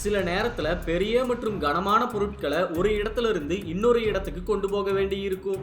சில நேரத்துல பெரிய மற்றும் கனமான பொருட்களை ஒரு இடத்துல இருந்து இன்னொரு இடத்துக்கு கொண்டு போக வேண்டி இருக்கும்.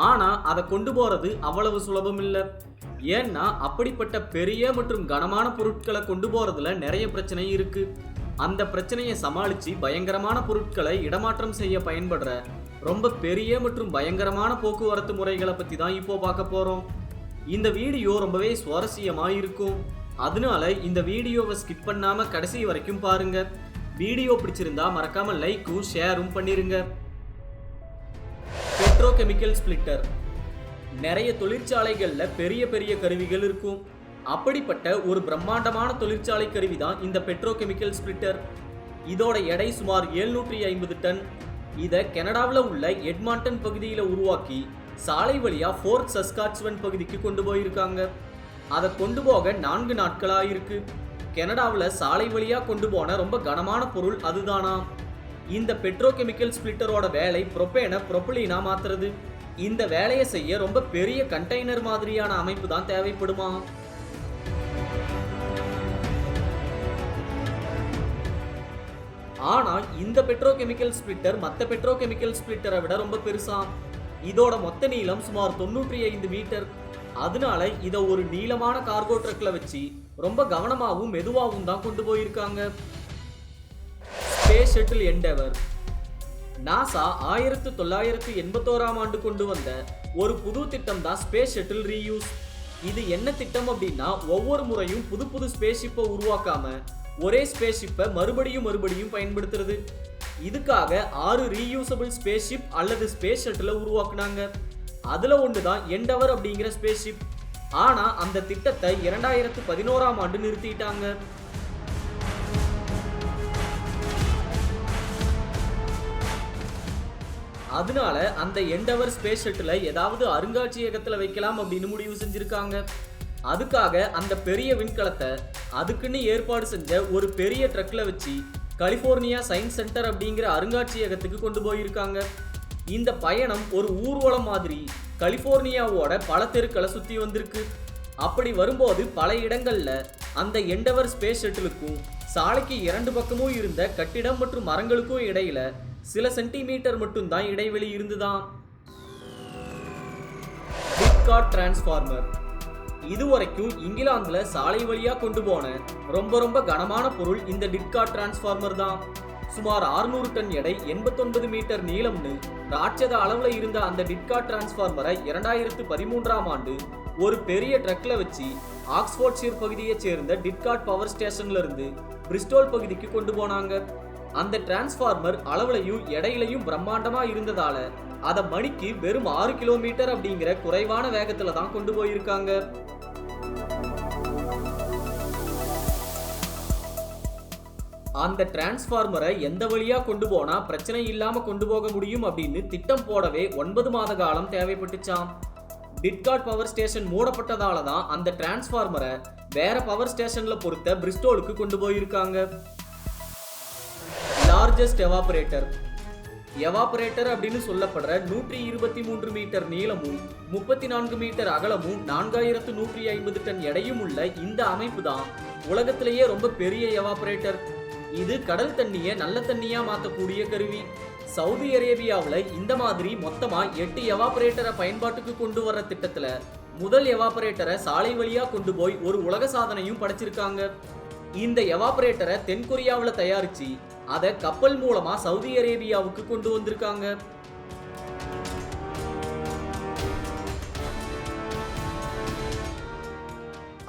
ஆனா அதை கொண்டு போறது அவ்வளவு சுலபம் இல்லை. ஏன்னா அப்படிப்பட்ட பெரிய மற்றும் கனமான பொருட்களை கொண்டு போறதுல நிறைய பிரச்சனை இருக்கு. அந்த பிரச்சனையை சமாளிச்சு பயங்கரமான பொருட்களை இடமாற்றம் செய்ய பயன்படுற ரொம்ப பெரிய மற்றும் பயங்கரமான போக்குவரத்து முறைகளை பத்தி தான் இப்போ பார்க்க போறோம். இந்த வீடியோ ரொம்பவே சுவாரஸ்யமா இருக்கும். அதனால இந்த வீடியோவை ஸ்கிப் பண்ணாம கடைசி வரைக்கும் பாருங்க. வீடியோ பிடிச்சிருந்தா மறக்காம லைக்கும் ஷேரும் பண்ணிருங்க. Petrochemical splitter. நிறைய தொழிற்சாலைகள்ல பெரிய பெரிய கருவிகள் இருக்கும். அப்படிப்பட்ட ஒரு பிரம்மாண்டமான தொழிற்சாலை கருவி தான் இந்த பெட்ரோகெமிக்கல் ஸ்பிளிட்டர். இதோட எடை சுமார் 750 டன். இதை கனடாவில் உள்ள எட்மாண்டன் பகுதியில் உருவாக்கி சாலை வழியா ஃபோர்ட் சஸ்காட்சுவன் பகுதிக்கு கொண்டு போயிருக்காங்க. அதை கொண்டு போக 4 நாட்களாக இருக்கு. கனடாவில் சாலை வழியா கொண்டு போன ரொம்ப கனமான பொருள் அதுதானா. இந்த பெட்ரோகெமிக்கல் ஸ்பிளிட்டரோட வேலை புரோப்பேனை புரோப்பிலீனா மாத்துறது. இந்த வேலையை செய்ய ரொம்ப பெரிய கண்டெய்னர் மாதிரியான அமைப்பு தான் தேவைப்படுமா. ஆனா இந்த பெட்ரோகெமிக்கல் ஸ்பிளிட்டர் மற்ற பெட்ரோகெமிக்கல் ஸ்பிளிட்டரை விட ரொம்ப பெருசாம். இதோட மொத்த நீளம் சுமார் 95 மீட்டர். அதனால இதை ஒரு நீளமான கார்கோ ட்ரக்ல வச்சு ரொம்ப கவனமாகவும் மெதுவாகவும் தான் கொண்டு போயிருக்காங்க. Space shuttle Endeavour. நாசா 1981ஆம் ஆண்டு கொண்டு வந்த ஒரு புது திட்டம் தான் ஸ்பேஸ் ஷட்டில் ரீயூஸ். இது என்ன திட்டம் அப்படின்னா, ஒவ்வொரு முறையும் புது புது ஸ்பேஸ் ஷிப்பை உருவாக்காம ஒரே ஸ்பேஸ் ஷிப்பை மறுபடியும் பயன்படுத்துறது. இதுக்காக 6 ரீயூசபிள் ஸ்பேஸ் ஷிப் அல்லது ஸ்பேஸ் ஷட்டிலை உருவாக்குனாங்க. அதுல ஒண்ணுதான் எண்டெவர் அப்படிங்கிற ஸ்பேஸ் ஷிப். ஆனா அந்த திட்டத்தை 2011ஆம் ஆண்டு நிறுத்திட்டாங்க. அதனால அந்த எண்டெவர் ஸ்பேஸ் ஷட்டிலை ஏதாவது அருங்காட்சியகத்துல வைக்கலாம் அப்படின்னு முடிவு செஞ்சிருக்காங்க. அதுக்காக அந்த பெரிய விண்கலத்தை அதுக்குன்னு ஏற்பாடு செஞ்ச ஒரு பெரிய ட்ரக்ல வச்சு கலிபோர்னியா சயின்ஸ் சென்டர் அப்படிங்கிற அருங்காட்சியகத்துக்கு கொண்டு போயிருக்காங்க. இந்த பயணம் ஒரு ஊர்வலம் மாதிரி கலிபோர்னியாவோட பல தெருக்களை சுத்தி வந்திருக்கு. அப்படி வரும்போது பல இடங்கள்ல அந்த எண்டெவர் ஸ்பேஸ் ஷட்டிலுக்கும் சாலைக்கு 2 பக்கமும் இருந்த கட்டிடம் மற்றும் மரங்களுக்கும் இடையில சில சென்டிமீட்டர் மட்டும்தான் இடைவெளி இருந்துதான். டிட்கார்ட் டிரான்ஸ்ஃபார்மர். இதுவரைக்கும் இங்கிலாந்துல சாலை வழியா கொண்டு போன ரொம்ப கனமான பொருள் இந்த டிட்கார்ட் டிரான்ஸ்ஃபார்மர் தான். சுமார் 600 டன் எடை, 89 மீட்டர் நீளம்னு ராட்சத அளவுல இருந்த அந்த டிட்கார்ட் டிரான்ஸ்ஃபார்மரை 2013ஆம் ஆண்டு ஒரு பெரிய ட்ரக்ல வச்சு ஆக்ஸ்போர்ட்ஷியர் பகுதியை சேர்ந்த டிட்கார்ட் பவர் ஸ்டேஷன்ல இருந்து பிரிஸ்டோல் பகுதிக்கு கொண்டு போனாங்க. அந்த டிரான்ஸ்ஃபார்மர் அளவுலையும் எடையிலையும் பிரம்மாண்டமா இருந்ததால அதை மணிக்கு வெறும் 6 கிலோமீட்டர் அப்படிங்கிற குறைவான வேகத்துல தான் கொண்டு போயிருக்காங்க. அந்த டிரான்ஸ்ஃபார்மரை எந்த வழியா கொண்டு போனா பிரச்சனை இல்லாம கொண்டு போக முடியும் அப்படின்னு திட்டம் போடவே 9 மாத காலம் தேவைப்பட்டுச்சாம். டிட்கார்ட் பவர் ஸ்டேஷன் மூடப்பட்டதால தான் அந்த டிரான்ஸ்ஃபார்மரை வேற பவர் ஸ்டேஷன்ல பொறுத்த பிரிஸ்டோலுக்கு கொண்டு போயிருக்காங்க. Largest evaporator. எவாபரேட்டர் அப்படின்னு சொல்லப்படுற 123 மீட்டர் நீளமும் 34 மீட்டர் அகலமும் 4150 டன் எடையும் உள்ள இந்த அமைப்பு தான் உலகத்திலேயே ரொம்ப பெரிய எவாபரேட்டர். இது கடல் தண்ணியை நல்ல தண்ணியா மாற்றக்கூடிய கருவி. சவுதி அரேபியாவில் இந்த மாதிரி மொத்தமா 8 எவாபரேட்டரை பயன்பாட்டுக்கு கொண்டு வர்ற திட்டத்துல முதல் எவாபரேட்டரை சாலை வழியா கொண்டு போய் ஒரு உலக சாதனையும் படைச்சிருக்காங்க. இந்த எவாபரேட்டரை தென்கொரியாவில் தயாரிச்சு அதை கப்பல் மூலமா சவுதி அரேபியாவுக்கு கொண்டு வந்திருக்காங்க.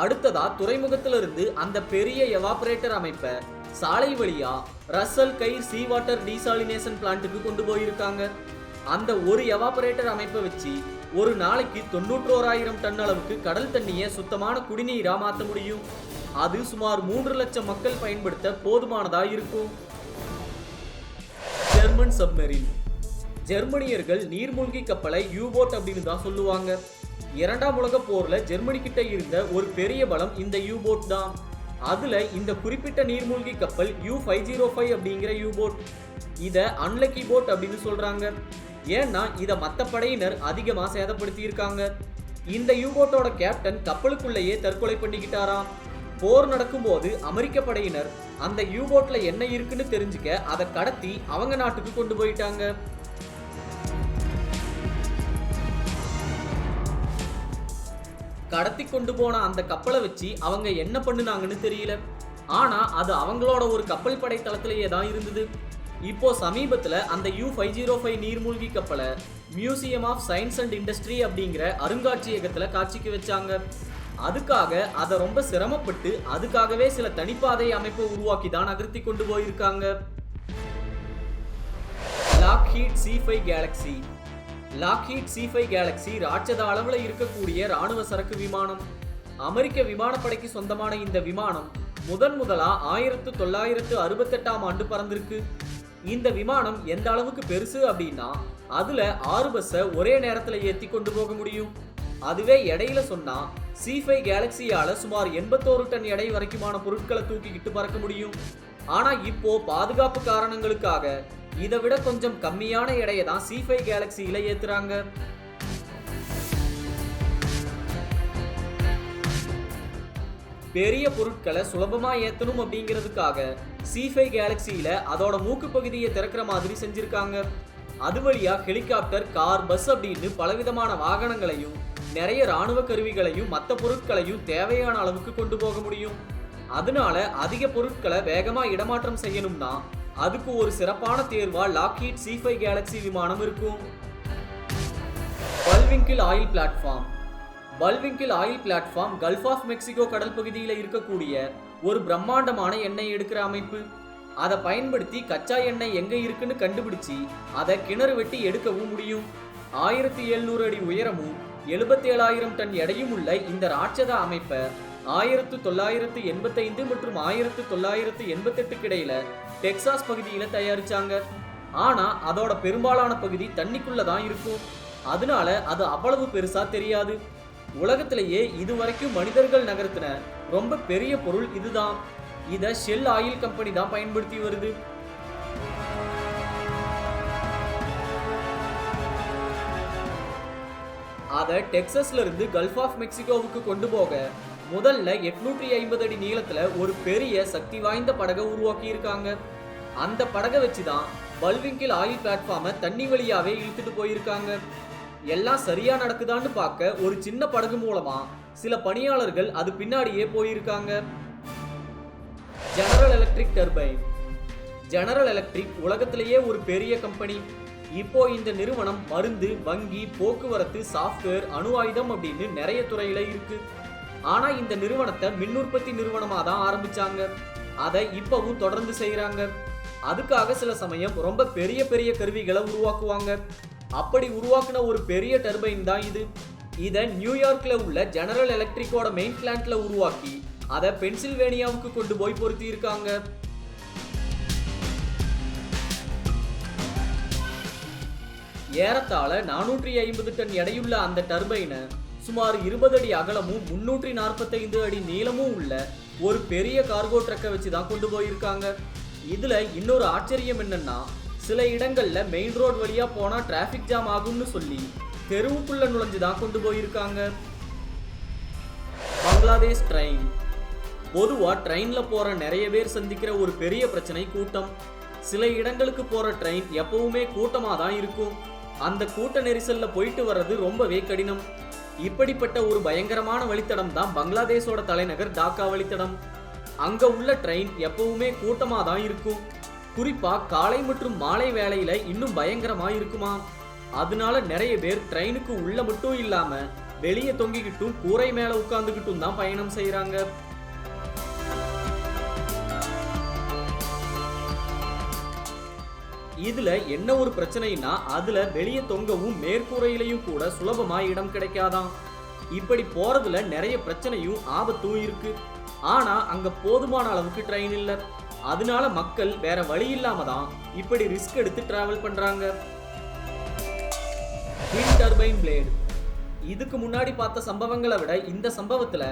அடுத்ததா துறைமுகத்திலிருந்து அந்த பெரிய எவாபரேட்டர் அமைப்பை சாலை வழியா ரசல் கைர் சீ வாட்டர் டீசாலினேஷன் பிளான்ட்டுக்கு கொண்டு போயிருக்காங்க. அந்த ஒரு எவாபரேட்டர் அமைப்பை வச்சு ஒரு நாளைக்கு 91,000 டன் அளவுக்கு கடல் தண்ணியை சுத்தமான குடிநீரா மாற்ற முடியும். அது சுமார் 3 லட்சம் மக்கள் பயன்படுத்த போதுமானதா இருக்கும். German submarine. ஜெர்மனியர்கள் நீர்மூழ்கி கப்பலை யூபோட் அப்படின்னு தான் சொல்லுவாங்க. 2ஆம் உலக போர்ல ஜெர்மனி கிட்ட இருந்த ஒரு பெரிய பலம் இந்த யூபோட் தான். அதுல இந்த குறிப்பிட்ட நீர்மூழ்கி கப்பல் U505 அப்படிங்கிற யூபோட். இத அன்லக்கி போட் அப்படின்னு சொல்றாங்க. ஏன்னா இத மற்ற படையினர் அதிகமா சேதப்படுத்தி இருக்காங்க. இந்த யூபோட்டோட கேப்டன் கப்பலுக்குள்ளேயே தற்கொலை பண்ணிக்கிட்டாராம். போர் நடக்கும்போது அமெரிக்க படையினர் அந்த யூ-போட்ல என்ன இருக்குன்னு தெரிஞ்சுக்க அதை கடத்தி அவங்க நாட்டுக்கு கொண்டு போயிட்டாங்க. கடத்தி கொண்டு போன அந்த கப்பலை வச்சு அவங்க என்ன பண்ணுனாங்கன்னு தெரியல. ஆனா அது அவங்களோட ஒரு கப்பல் படை தளத்திலேயே தான் இருந்தது. இப்போ சமீபத்துல அந்த U-505 நீர்மூழ்கி கப்பலை museum of science and industry அப்படிங்கிற அருங்காட்சியகத்துல காட்சிக்கு வச்சாங்க. அதுக்காக அதை ரொம்ப சிரமப்பட்டு அதுக்காகவே சில தனிப்பாதை அமைப்பை உருவாக்கி தான் நகர்த்தி கொண்டு போயிருக்காங்க. Lockheed C5 Galaxy. Lockheed C5 Galaxy ராட்சத அளவுல இருக்கக்கூடிய ராணுவ சரக்கு விமானம். அமெரிக்க விமானப்படைக்கு சொந்தமான இந்த விமானம் முதலா 1968ஆம் ஆண்டு பறந்திருக்கு. இந்த விமானம் எந்த அளவுக்கு பெருசு அப்படின்னா அதுல 6 பஸ்ஸை ஒரே நேரத்துல ஏற்றி கொண்டு போக முடியும். அதுவே எடையில சொன்னா C5 கேலக்ஸியால சுமார் 81 டன் எடை வரைக்குமான பொருட்களை தூக்கிக்கிட்டு பறக்க முடியும். ஆனா இப்போ பாதுகாப்பு காரணங்களுக்காக இதை விட கொஞ்சம் கம்மியான எடையை தான் C5 கேலக்ஸியில ஏத்துறாங்க. பெரிய பொருட்களை சுலபமா ஏத்தணும் அப்படிங்கிறதுக்காக C5 கேலக்ஸியில அதோட மூக்கு பகுதியை திறக்கிற மாதிரி செஞ்சிருக்காங்க. அது வழியா ஹெலிகாப்டர், கார், பஸ் அப்படின்னு பலவிதமான வாகனங்களையும் நிறைய ராணுவ கருவிகளையும் மற்ற பொருட்களையும் தேவையான அளவுக்கு கொண்டு போக முடியும். அதனால அதிக பொருட்களை வேகமா இடமாற்றம் செய்யணும்னா அதுக்கு ஒரு சிறப்பான தேர்வா லாக்ஹீட் C5 கேலக்ஸி விமானம் இருக்கும். Bullwinkle oil platform. Bullwinkle oil platform Gulf of Mexico கடல் பகுதியில் இருக்கக்கூடிய ஒரு பிரம்மாண்டமான எண்ணெய் எடுக்கிற அமைப்பு. அதை பயன்படுத்தி கச்சா எண்ணெய் எங்க இருக்குன்னு கண்டுபிடிச்சு அதை கிணறு வெட்டி எடுக்கவும் முடியும். 1700 அடி உயரமும் 77,000 டன் எடையும் உள்ள இந்த ராட்சத அமைப்பை 1985 மற்றும் 1988 இடையில டெக்சாஸ் பகுதியில தயாரிச்சாங்க. ஆனா அதோட பெரும்பாலான பகுதி தண்ணிக்குள்ள தான் இருக்கும். அதனால அது அவ்வளவு பெருசா தெரியாது. உலகத்திலேயே இதுவரைக்கும் மனிதர்கள் நகர்த்தின ரொம்ப பெரிய பொருள் இதுதான். இத ஷெல் ஆயில் கம்பெனி தான் பயன்படுத்தி வருது. அதை டெக்சாஸ்ல இருந்து கல்ஃப் ஆஃப் மெக்சிகோவுக்கு கொண்டு போக முதல்ல 850 அடி நீளத்துல ஒரு பெரிய சக்தி வாய்ந்த படகை உருவாக்கி இருக்காங்க. அந்த படகை வச்சுதான் பல்விங்கிள் ஆயில் பிளாட்ஃபார்மை தண்ணி வழியாவே இழுத்துட்டு போயிருக்காங்க. எல்லாம் சரியா நடக்குதான்னு பார்க்க ஒரு சின்ன படகு மூலமா சில பணியாளர்கள் அது பின்னாடியே போயிருக்காங்க. General electric turbine. General electric உலகத்திலேயே ஒரு பெரிய கம்பெனி. இப்போ இந்த நிறுவனம் மருந்து, வங்கி, போக்குவரத்து, சாஃப்ட்வேர், அணு ஆயுதம் அப்படின்னு நிறைய துறையில இருக்கு. ஆனா இந்த நிறுவனத்தை மின் உற்பத்தி நிறுவனமா தான் ஆரம்பிச்சாங்க. அதை இப்பவும் தொடர்ந்து செய்யறாங்க. அதுக்காக சில சமயம் ரொம்ப பெரிய பெரிய கருவிகளை உருவாக்குவாங்க. அப்படி உருவாக்குன ஒரு பெரிய டர்பைன் தான் இது. இதை நியூயார்க்ல உள்ள ஜெனரல் எலக்ட்ரிக்கோட மெயின் பிளான்ட்ல உருவாக்கி அதை பென்சில்வேனியாவுக்கு கொண்டு போய் பொருத்தி இருக்காங்க. ஏறத்தாழ 450 டன் எடையுள்ள அந்த டர்பைனை சுமார் 20 அடி அகலமும் 345 அடி நீளமும் உள்ள ஒரு பெரிய கார்கோ ட்ரக்கை வச்சு தான் கொண்டு போயிருக்காங்க. இதுல இன்னொரு ஆச்சரியம் என்னன்னா சில இடங்கள்ல மெயின் ரோடு வழியா போனா டிராபிக் ஜாம் ஆகும்னு சொல்லி தெருவுக்குள்ள நுழைஞ்சுதான் கொண்டு போயிருக்காங்க. பங்களாதேஷ் ட்ரெயின். பொதுவா ட்ரெயின்ல போற நிறைய பேர் சந்திக்கிற ஒரு பெரிய பிரச்சனை கூட்டம். சில இடங்களுக்கு போற ட்ரெயின் எப்பவுமே கூட்டமா தான் இருக்கும். அந்த கூட்ட நெரிசல்ல போயிட்டு வர்றது ரொம்பவே கடினம். இப்படிப்பட்ட ஒரு பயங்கரமான வழித்தடம் தான் பங்களாதேஷோட தலைநகர் டாக்கா வழித்தடம். அங்க உள்ள ட்ரெயின் எப்பவுமே கூட்டமா தான் இருக்கும். குறிப்பா காலை மற்றும் மாலை வேளையில இன்னும் பயங்கரமா இருக்குமா. அதனால நிறைய பேர் ட்ரெயினுக்கு உள்ள மட்டும் இல்லாம வெளியே தொங்கிக்கிட்டும் கூரை மேல உட்கார்ந்துகிட்டும் தான் பயணம் செய்யறாங்க. இதுல என்ன ஒரு பிரச்சனைனா அதுல வெளியே தொங்கவும் மேற்கூரையிலையும் கூட சுலபமா இடம் கிடைக்காதான். இப்படி போறதுல நிறைய பிரச்சனையும் ஆபத்தும் இருக்கு. ஆனா அங்க போதுமான அளவுக்கு ட்ரெயின் இல்ல. அதனால மக்கள் வேற வழி இல்லாம தான் இப்படி ரிஸ்க் எடுத்து டிராவல் பண்றாங்க. Wind turbine blade. இதுக்கு முன்னாடி பார்த்த சம்பவங்களை விட இந்த சம்பவத்துல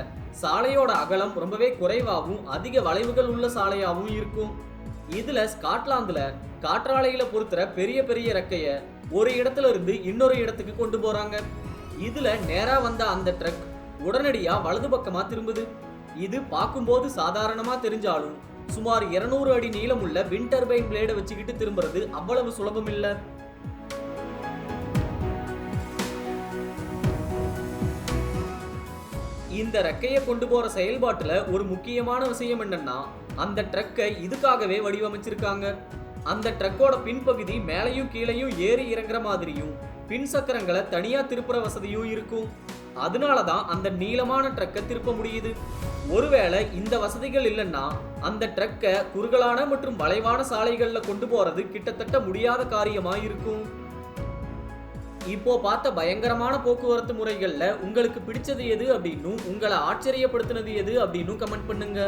சாலையோட அகலம் ரொம்பவே குறைவாகவும் அதிக வளைவுகள் உள்ள சாலையாகவும் இருக்கும். இதுல ஸ்காட்லாந்துல காற்றாலையில பொறுத்துற பெரிய பெரிய ரெக்கைய ஒரு இடத்துல இருந்து இன்னொரு இடத்துக்கு கொண்டு போறாங்க. இதுல நேரா வந்த அந்த ட்ரக் உடனடியா வலது பக்கமா திரும்புது. இது பார்க்கும்போது சாதாரணமா தெரிஞ்சாலும் சுமார் 200 அடி நீளமுள்ள விண்ட் டர்பைன் பிளேடை வச்சுக்கிட்டு திரும்புறது அவ்வளவு சுலபம் இல்ல. இந்த ரெக்கையை கொண்டு போற செயல்பாட்டுல ஒரு முக்கியமான விஷயம் என்னன்னா, அந்த ட்ரக்கை இதுக்காகவே வடிவமைச்சிருக்காங்க. அந்த ட்ரக்கோட பின்பகுதி மேலையும் கீழையும் ஏறி இறங்குற மாதிரியும் பின் சக்கரங்களை தனியா திருப்புற வசதியும் இருக்கும். அதனாலதான் அந்த நீளமான ட்ரக்கை திருப்ப முடியுது. ஒருவேளை இந்த வசதிகள் இல்லைன்னா அந்த ட்ரக்கை குறுகலான மற்றும் வளைவான சாலைகள்ல கொண்டு போறது கிட்டத்தட்ட முடியாத காரியமா இருக்கும். இப்போ பார்த்த பயங்கரமான போக்குவரத்து முறைகள்ல உங்களுக்கு பிடிச்சது எது அப்படின்னு, உங்களை ஆச்சரியப்படுத்தினது எது அப்படின்னு கமெண்ட் பண்ணுங்க.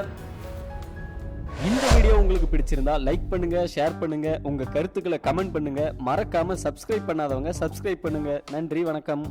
இந்த வீடியோ உங்களுக்கு பிடிச்சிருந்தா லைக் பண்ணுங்க, ஷேர் பண்ணுங்க, உங்க கருத்துக்களை கமெண்ட் பண்ணுங்க. மறக்காம சப்ஸ்கிரைப் பண்ணாதவங்க சப்ஸ்கிரைப் பண்ணுங்க. நன்றி, வணக்கம்.